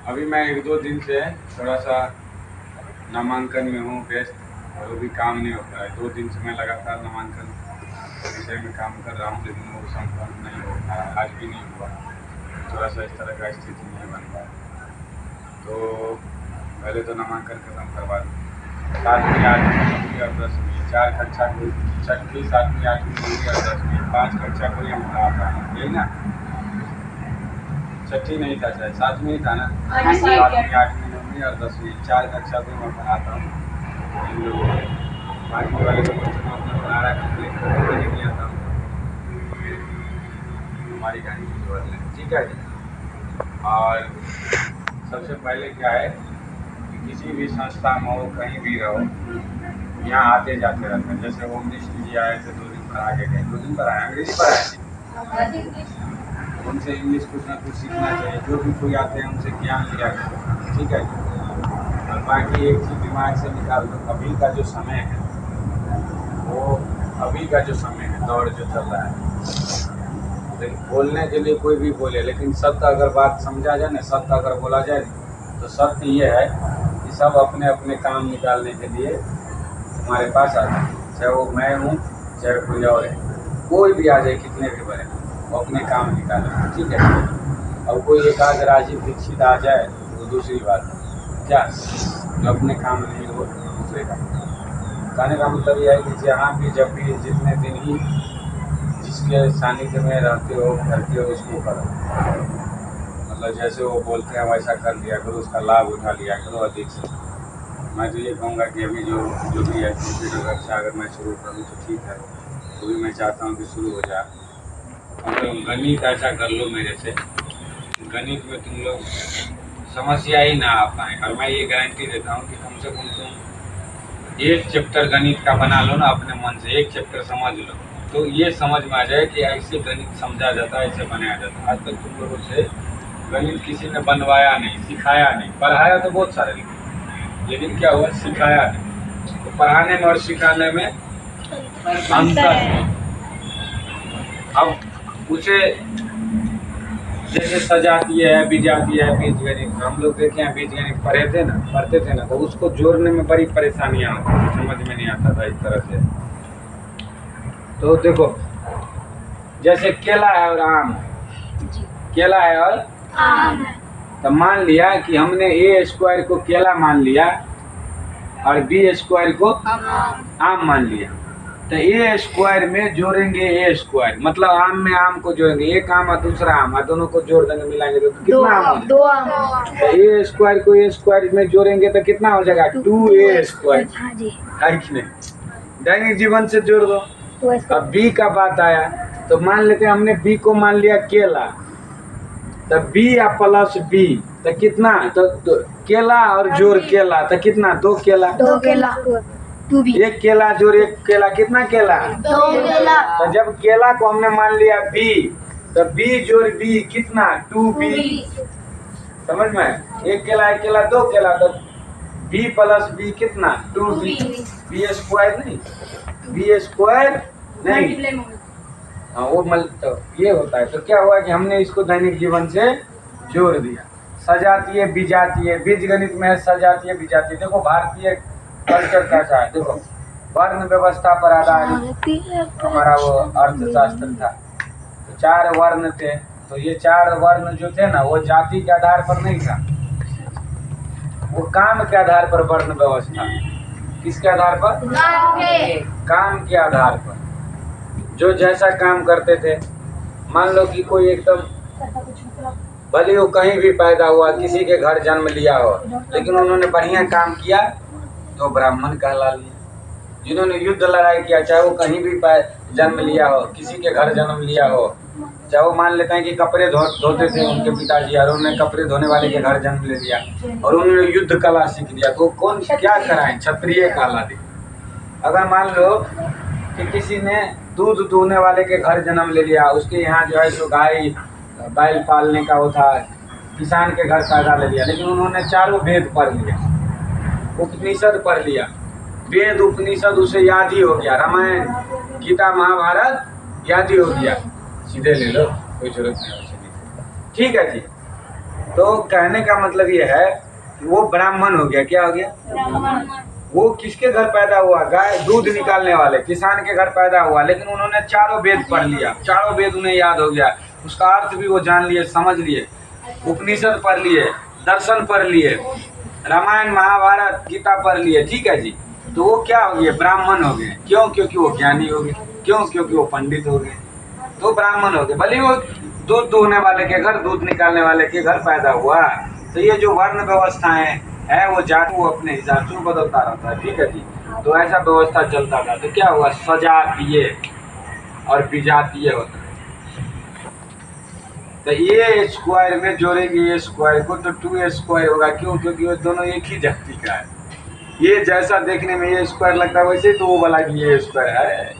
अभी मैं 1-2 दिन से थोड़ा सा नामांकन में हूँ व्यस्त, और वो भी काम नहीं होता है। 2 दिन से मैं लगातार नामांकन विषय में काम कर रहा हूँ, लेकिन वो संपन्न नहीं हो पाया, आज भी नहीं हुआ। थोड़ा सा इस तरह का स्थिति नहीं बन पाया। तो पहले तो नामांकन खत्म करवा दूँ। 7वीं 8वीं 9वीं और 10वीं 4 कक्षा को, 6वीं 7वीं 8वीं 9वीं और 10वीं 5 कक्षा को ही हम पढ़ाता हूँ, यही ना? 6ठी नहीं था, शायद 7वीं था ना? 7वीं 8वीं 9वीं और 10वीं 4 कक्षा को मैं पढ़ाता हूँ इन लोगों को। बाकी वाले तो बच्चों को अपना पढ़ा कंप्लीट करके नहीं आता हूँ। हमारी कहानी की जरूरत है, ठीक है जी। और सबसे पहले क्या है कि किसी भी संस्था में हो, कहीं भी रहो, यहाँ आते जाते रहते हैं। जैसे होम मिनिस्टर जी आए थे, 2 दिन पर आगे गए, 2 दिन पर आए, अंग्रेजी पर आए थे। उनसे इंग्लिश कुछ ना कुछ सीखना चाहिए। जो भी कोई आते हैं उनसे ज्ञान लिया करो, ठीक है। और बाकी एक चीज़ दिमाग से निकाल दो, अभी का जो समय है वो अभी का जो समय है, दौर जो चल रहा है, बोलने के लिए कोई भी बोले, लेकिन सत्य अगर बात समझा जाए ना, सत्य अगर बोला जाए तो सत्य ये है कि सब अपने अपने काम निकालने के लिए हमारे पास आ जाए। चाहे वो मैं हूँ, चाहे कोई और है, कोई भी आ जाए, कितने भी बड़े, वो अपने काम निकाले, ठीक है। और कोई एक आध राजीव दीक्षित आ जाए तो दूसरी बात है, क्या जो अपने काम नहीं हो दूसरे काम। कहने का मतलब यह है कि जहाँ भी, जब भी, जितने दिन ही जिसके सानिध्य में रहते हो, करते हो, उसको करो। मतलब जैसे वो बोलते हैं वैसा कर लिया करो, उसका लाभ उठा लिया करो अधिक से। मैं तो ये कहूँगा कि अभी जो भी है कंप्यूटर कक्षा अगर मैं शुरू करूँ तो ठीक है, तो भी मैं चाहता हूँ कि शुरू हो जाए। मतलब गणित ऐसा कर लो मेरे से, गणित में तुम लोग समस्या ही ना आ पाए। और मैं ये गारंटी देता हूँ कि कम से कम तुम 1 चैप्टर गणित का बना लो ना अपने मन से, 1 चैप्टर समझ लो, तो ये समझ में आ जाए कि ऐसे गणित समझा जाता है, ऐसे बनाया जाता है। आज तक तुम लोगों से गणित किसी ने बनवाया नहीं, सिखाया नहीं। पढ़ाया तो बहुत सारे, लेकिन क्या हुआ, सिखाया नहीं। तो पढ़ाने में और सिखाने में अंतर है। अब उसे जैसे सजातीय है, विजातीय है, बीजगणित, हम लोग देखे हैं बीजगणित पढ़ते थे ना, तो उसको जोड़ने में बड़ी परेशानियां होती, समझ में नहीं आता था इस तरह से। तो देखो, जैसे केला है और आम, केला है और आम, तो मान लिया कि हमने a² को केला मान लिया और b² को आम मान लिया, तो a² में जोड़ेंगे a², मतलब आम में आम को जोड़ेंगे, एक आम और दूसरा आम, और दोनों को जोड़ देंगे, मिलाएंगे तो कितना आम हो जाएगा? 2 आम। तो a² को a² में जोड़ेंगे तो कितना हो जाएगा? 2a², है कि नहीं? दैनिक जीवन से जोड़ दो। अब b का बात आया तो मान लेते हैं हमने b को मान लिया केला, तो b या प्लस b तो कितना, तो केला और जोड़ केला तो कितना? 2 केला। 2 केला। 2b। 1 केला जोड़ 1 केला कितना केला? 2 केला। तो जब केला को हमने मान लिया b, तो b जोड़ b कितना? 2b। समझ में? 1 केला 1 केला 2 केला, तो b प्लस b कितना? 2b। b² नहीं, b² नहीं, हाँ वो तो ये होता है। तो क्या हुआ कि हमने इसको दैनिक जीवन से जोड़ दिया। सजातीय विजातीय, बीजगणित में है सजातीय विजातीय। देखो भारतीय कल्चर कैसा है, देखो वर्ण व्यवस्था पर आधारित हमारा वो अर्थशास्त्र था। तो 4 वर्ण थे, तो ये 4 वर्ण जो थे ना, वो जाति के आधार पर नहीं था, वो काम के आधार पर वर्ण व्यवस्था। किसके आधार पर? काम के आधार पर। जो जैसा काम करते थे, मान लो कि कोई एकदम, भले वो कहीं भी पैदा हुआ, किसी के घर जन्म लिया हो, लेकिन उन्होंने बढ़िया काम किया तो ब्राह्मण कहला लिया। जिन्होंने युद्ध लड़ाई किया, चाहे वो कहीं भी जन्म लिया हो, किसी के घर जन्म लिया हो, चाहे वो मान लेते हैं कि कपड़े धोते थे उनके पिताजी, और उन्होंने कपड़े धोने वाले के घर जन्म ले लिया, और उन्होंने युद्ध कला सीख लिया, तो कौन क्या कराएं? क्षत्रिय कहला दे। अगर मान लो कि किसी ने दूध दूहने वाले के घर जन्म ले लिया, उसके यहाँ जो है सो गाय बैल पालने का वो था, किसान के घर पैदा ले लिया, लेकिन उन्होंने 4 वेद पढ़ लिया, उपनिषद पढ़ लिया, वेद उपनिषद उसे याद ही हो गया, रामायण गीता महाभारत याद ही हो गया, सीधे ले लो, कोई जरूरत नहीं। ठीक है जी। तो कहने का मतलब ये है कि वो ब्राह्मण हो गया। क्या हो गया? वो किसके घर पैदा हुआ? गाय दूध निकालने वाले किसान के घर पैदा हुआ, लेकिन उन्होंने चारों वेद पढ़ लिया, चारों वेद उन्हें याद हो गया, उसका अर्थ भी वो जान लिए, समझ लिए, उपनिषद पढ़ लिए, दर्शन पढ़ लिए, रामायण महाभारत गीता पढ़ लिए। ठीक है जी। तो वो क्या हो गए? ब्राह्मण हो गए। क्यों? क्योंकि वो ज्ञानी हो गए। क्यों? क्योंकि वो पंडित हो गए, तो ब्राह्मण हो गए। भले वो दूध दूहने वाले के घर, दूध निकालने वाले के घर पैदा हुआ। तो ये जो वर्ण व्यवस्थाएं है वो जाति वो अपने हिसाब से बदलता रहता है। ठीक है जी। तो ऐसा व्यवस्था चलता था। तो क्या हुआ? सजातीय और विजातीय होता है। तो ये स्क्वायर में जोड़ेंगे ये स्क्वायर को तो 2 स्क्वायर होगा। क्यों? क्योंकि वो दोनों एक ही जाति का है। ये जैसा देखने में ये स्क्वायर लगता है वैसे तो वो वाला भी ये स्क्वायर है।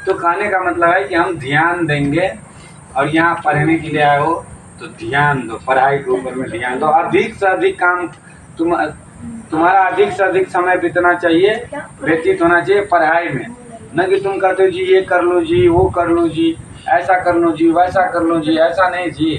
तो कहने का मतलब है कि हम ध्यान देंगे, और यहाँ पढ़ने के लिए आए हो तो ध्यान दो, पढ़ाई के ऊपर में ध्यान दो। अधिक से अधिक काम तुम्हारा अधिक से अधिक समय बीतना चाहिए, व्यतीत होना चाहिए पढ़ाई में। न कि तुम कहते हो जी ये कर लो जी, वो कर लो जी, ऐसा कर लो जी, वैसा कर लो जी। ऐसा नहीं जी।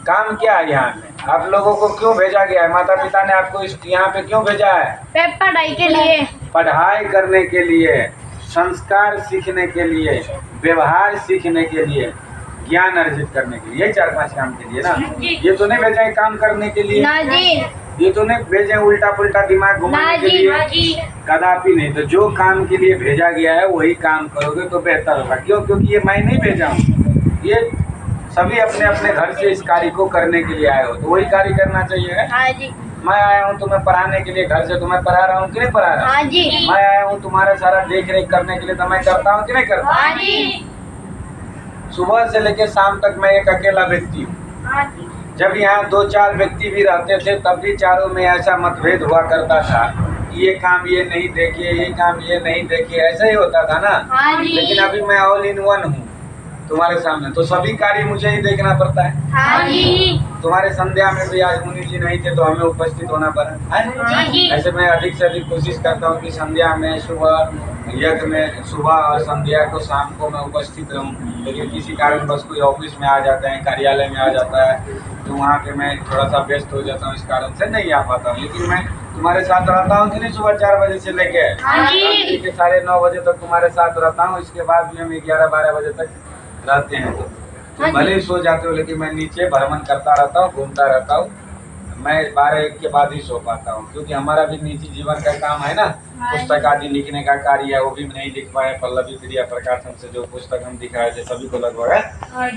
काम क्या है यहाँ पे? आप लोगों को क्यों भेजा गया है? माता पिता ने आपको यहाँ पे क्यों भेजा है? पढ़ाई के लिए, पढ़ाई करने के लिए, संस्कार सीखने के लिए, व्यवहार सीखने के लिए, ज्ञान अर्जित करने के लिए, यही 4-5 काम के लिए ना। ये तो नहीं भेजा है काम करने के लिए ना जी, ये तो नहीं भेजे उल्टा पुल्टा दिमाग घुमाने के लिए, कदापि नहीं। तो जो काम के लिए भेजा गया है वही काम करोगे तो बेहतर होगा। क्यों? क्योंकि ये मैं नहीं भेजा हूँ, ये सभी अपने अपने घर से इस कार्य को करने के लिए आए हो, तो वही कार्य करना चाहिए। हाँ जी। मैं आया हूँ तुम्हें पढ़ाने के लिए, घर से तुम्हें पढ़ा रहा हूँ कि नहीं पढ़ा रहा? हाँ जी। मैं आया हूँ तुम्हारा सारा देख रेख करने के लिए, तो मैं करता हूँ कि नहीं करता? हाँ जी। सुबह से लेकर शाम तक मैं एक अकेला व्यक्ति हूँ। हाँ जी। जब यहाँ 2-4 व्यक्ति भी रहते थे तब भी चारों में ऐसा मतभेद हुआ करता था, ये काम ये नहीं देखिए, ये काम ये नहीं देखिए, ऐसा ही होता था ना। हाँ जी। लेकिन अभी मैं ऑल इन वन हूँ तुम्हारे सामने, तो सभी कार्य मुझे ही देखना पड़ता है। हाँ जी। तुम्हारे संध्या में भी आज मुनि जी नहीं थे तो हमें उपस्थित होना पड़ा है। हाँ जी। ऐसे मैं अधिक से अधिक कोशिश करता हूँ कि संध्या में, सुबह यज्ञ में सुबह और संध्या को शाम को मैं उपस्थित रहूँ। लेकिन किसी कारणवश कोई ऑफिस में आ जाते हैं, कार्यालय में आ जाता है, तो वहाँ पे मैं थोड़ा सा व्यस्त हो जाता हूँ, इस कारण से नहीं आ पाता हूँ। लेकिन मैं तुम्हारे साथ रहता हूँ कि नहीं? सुबह 4 बजे से लेके रात्रि के 9:30 बजे तक तुम्हारे साथ रहता हूँ। इसके बाद भी हम 11-12 बजे तक रहते हैं। तो भले ही सो जाते हो, लेकिन मैं नीचे भ्रमण करता रहता हूँ, घूमता रहता हूँ। मैं 12-1 के बाद ही सो पाता हूँ, क्योंकि हमारा भी निजी जीवन का काम है ना, पुस्तक आदि लिखने का कार्य है, वो भी नहीं लिख पाए। पल्लवी प्रिया प्रकाशन से जो पुस्तक हम दिखाए थे सभी को लगभग है,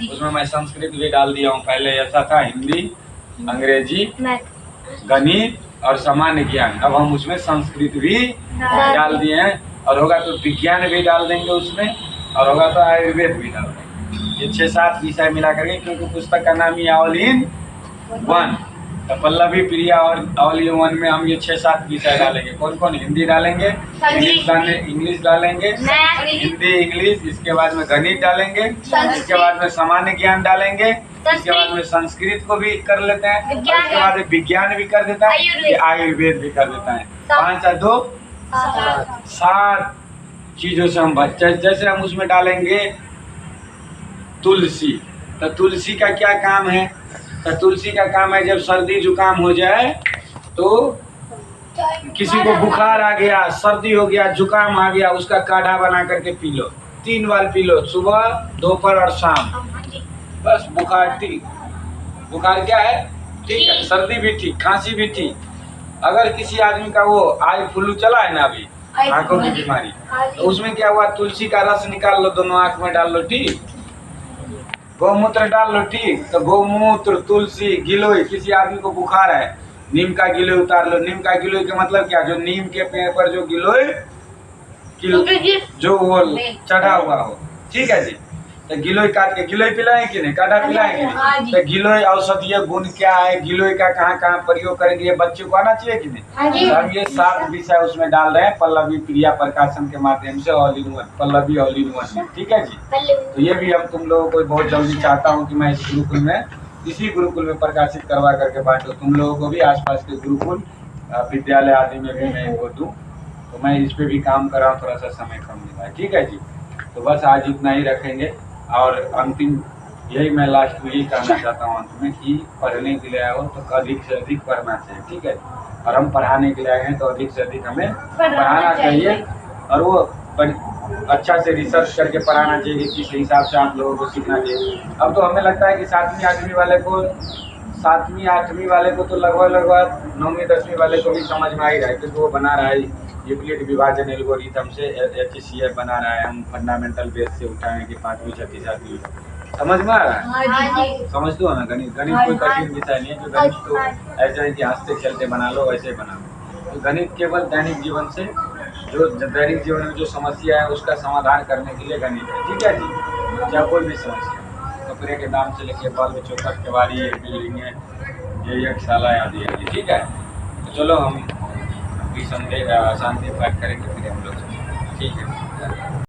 उसमें मैं संस्कृत भी डाल दिया हूँ। पहले ऐसा था हिंदी, अंग्रेजी, गणित और सामान्य ज्ञान, अब हम उसमें संस्कृत भी डाल दिए हैं। और होगा तो विज्ञान भी डाल देंगे उसमें, और होगा तो आयुर्वेद भी डाल देंगे। ये 6-7 विषय मिला करके, क्योंकि पुस्तक का नाम ही ऑल इन वन। तो पल्लवी प्रिया और ऑल इन वन में हम ये 6-7 विषय डालेंगे। कौन कौन? हिंदी डालेंगे, इंग्लिश डालेंगे, हिंदी इंग्लिश, इसके बाद में गणित डालेंगे, इसके बाद में सामान्य ज्ञान डालेंगे, इसके बाद में संस्कृत को भी कर लेते हैं, इसके बाद में विज्ञान भी कर देता है, आयुर्वेद भी कर देता है। 5 और 2 7 चीजों से हम जैसे हम उसमें डालेंगे तुलसी। तो तुलसी का क्या काम है? तो तुलसी का काम है जब सर्दी जुकाम हो जाए, तो किसी को बुखार आ गया, सर्दी हो गया, जुकाम आ गया, उसका काढ़ा बना करके पी लो। 3 बार पी लो, सुबह, दोपहर और शाम। बस बुखार ठीक। बुखार क्या है? ठीक है। सर्दी भी ठीक, खांसी भी ठीक। अगर किसी आदमी का वो आई फ्लू चला है ना अभी, आंखों की बीमारी, तो उसमें क्या हुआ? तुलसी का रस निकाल लो, दोनों आंख में डाल लो, ठीक। गौमूत्र डाल लो, ठीक। तो गौमूत्र, तुलसी, गिलोय, किसी आदमी को बुखार है, नीम का गिलोय उतार लो। नीम का गिलोय का मतलब क्या? जो नीम के पेड़ पर जो गिलोय जो वो चढ़ा हुआ हो, ठीक है जी। तो गिलोय काट के, गिलोय पिलाएं कि नहीं? काढ़ा पिलाएं कि नहीं? तो गिलोय औषधीय गुण क्या है, गिलोय का कहाँ कहाँ प्रयोग करेंगे, ये बच्चे को आना चाहिए कि नहीं? तो हम ये 7 विषय उसमें डाल रहे हैं पल्लवी प्रिया प्रकाशन के माध्यम से, all in one, Pallavi all in one, ठीक है जी। तो ये भी अब तुम लोगों को बहुत जल्दी चाहता हूँ कि मैं इस गुरुकुल में, इसी गुरुकुल में प्रकाशित करवा करके बांटूँ। तुम लोगों को भी आसपास के गुरुकुल, विद्यालय आदि में भी मैं इनको दूँ। तो मैं इस पे भी काम कर रहा हूँ, थोड़ा सा समय कम मिला है, ठीक है जी। तो बस आज इतना ही रखेंगे। और अंतिम यही मैं लास्ट में यही कहना चाहता हूँ अंत में कि पढ़ने के लिए आए हो तो अधिक से अधिक पढ़ना चाहिए, ठीक है। और हम पढ़ाने के लिए आए हैं तो अधिक से अधिक हमें पढ़ाना चाहिए और वो अच्छा से रिसर्च करके पढ़ाना चाहिए कि किस हिसाब से आप लोगों को सीखना चाहिए। अब तो हमें लगता है कि 7वीं 8वीं वाले को तो लगभग 9वीं 10वीं वाले को भी समझ में आ ही रहा है, क्योंकि वो बना रहा है यूक्लिड विभाजन एल्गोरिथम से HCF बना रहा है। हम फंडामेंटल बेस से उठाएं कि 5वीं 6वीं 7वीं समझ में आ रहा है। हाँ जी। समझ दो ना, गणित कोई कठिन विषय नहीं है। जो गणित तो ऐसा है कि हंसते खेलते बना लो, वैसे बना लो। तो गणित केवल दैनिक जीवन से जो दैनिक जीवन में जो समस्या है उसका समाधान करने के लिए गणित है, ठीक है जी। क्या कोई भी समस्या, कपड़े के दाम से लेके बल्ब चौखट केवाड़ी बिल्डिंगें शाला आदि आदि, ठीक है। तो चलो हम अभी शांति पाठ करेंगे फिर हम लोग, ठीक है।